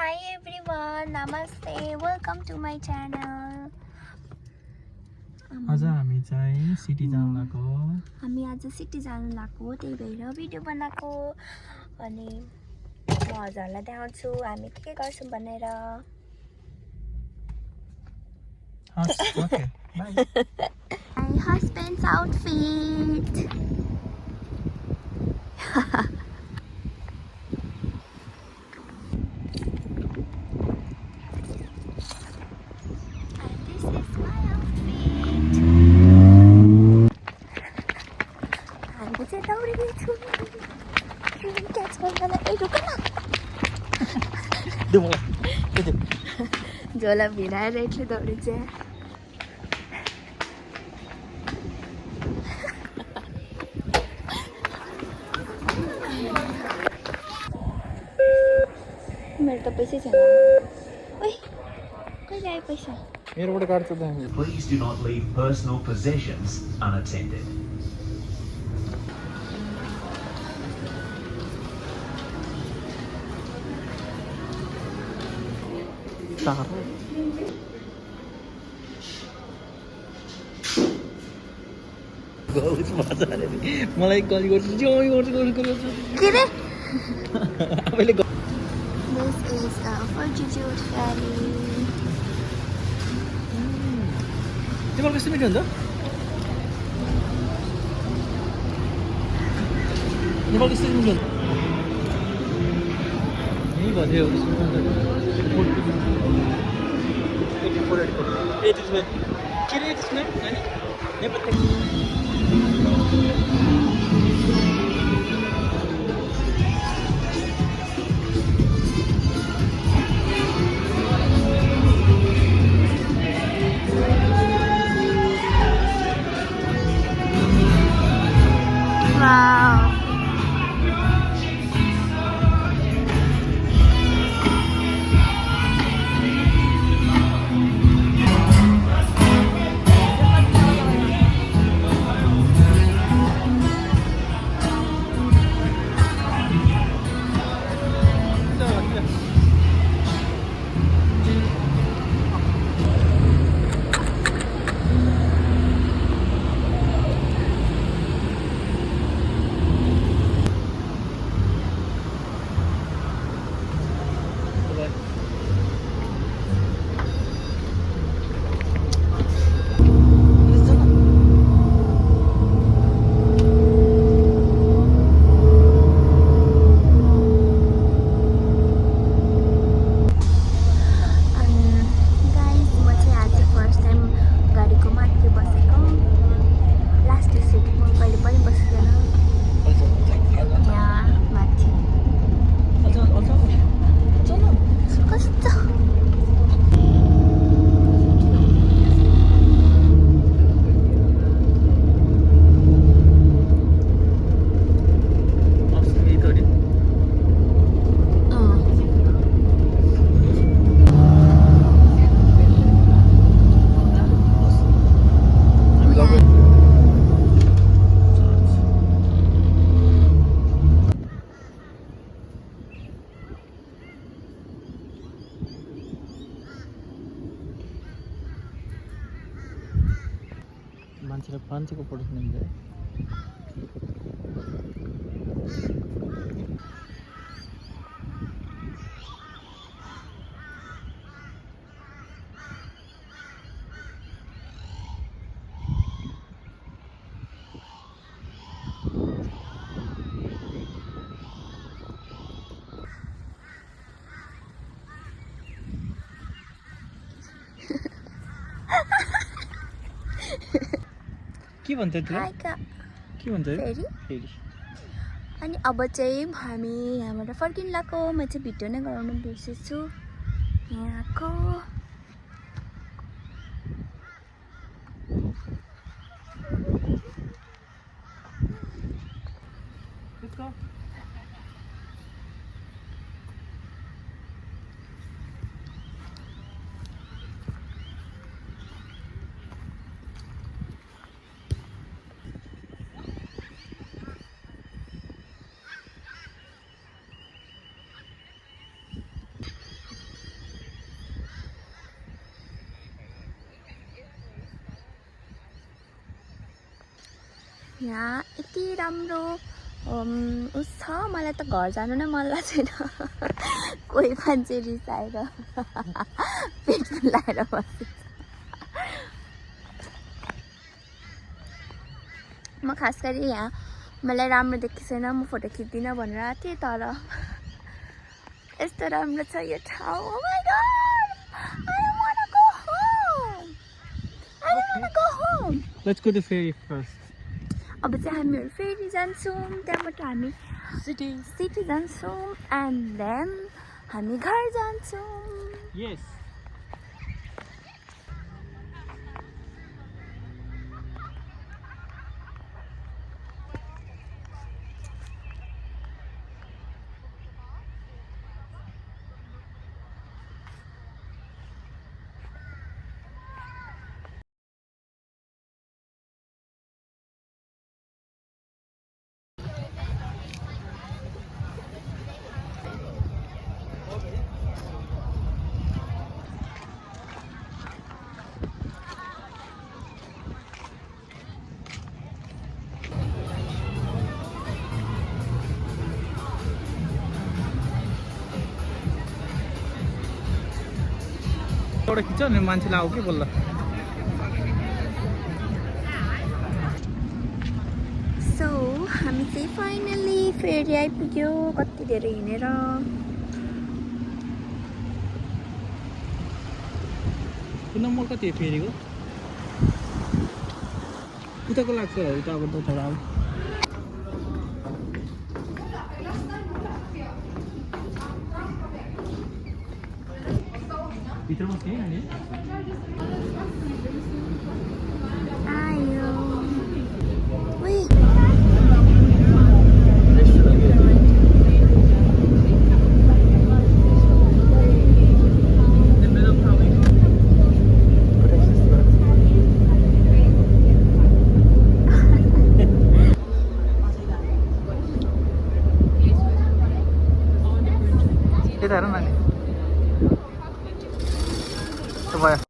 Hi everyone, namaste, welcome to my channel. आज हामी चाहिँ सिटी जान लागेको हामी आज सिटी जान लागेको त्यही भएर भिडियो बनाएको अनि म हजुरलाई देखाउँछु हामी के गर्छौं भनेर okay bye My husband's outfit. And this is my outfit. हामी चाहिँ दौडिँदैछौँ क्याच गर्नलाई ए रुक न दे मलाई दे झोला भिराएर यसले दौडिन्छ मेरो त पैसै छैन ओइ कहिले आयो पैसा मेरोबाट काट्छ त हामी Please do not leave personal possessions unattended. टाढो गौस मजाले मलाई कल गर्छु जोइ गर्छु के रे आफैले This is a fortitude ferry. तिम्रो कस्तो मिठो हुन्छ नेपाल कस्तो मिठो हुन्छ यही भन्थ्यो ए त्यसमा के रे त्यसमा नेपाल Wow. मान्छेको फोटो खिच्नुहुन्छ के भन्छ Hi ka. के भन्छ Ferry? फेरि अनि अब चाहिँ हामी यहाँबाट फर्किन लाग्यो म चाहिँ भिडियो नै गराउनु बिर्सेछु यहाँको यहाँ यति राम्रो उस छ मलाई त घर जानु नै मन लाग्छ कोही मान्छे रिसाएर पेट फुलाएर बसेछ म खास गरी यहाँ मलाई राम्रो देखिँदैन म फोटो खिच्दिनँ भनेर आएको थिएँ तर यस्तो राम्रो छ यो ठाउँ oh my god I want to go home I want to go home Let's go to Ferry first. अब चाहिँ हामीहरू फेरि जान्छौँ त्यहाँबाट हामी सिटी जान्छौँ एन्ड देन हामी घर जान्छौँ Yes. एउटा खिच्छ अनि मान्छेलाई आऊ के बोल्ला सो हामी चाहिँ फाइनली फेरि आइपुग्यो कति धेरै हिँडेर नम्बर कति हो फेरिको उताको लाग्छ उताको त थोडा आऊ भित्रमा थिएँ अनि आयो उही यता हेर न नि भयो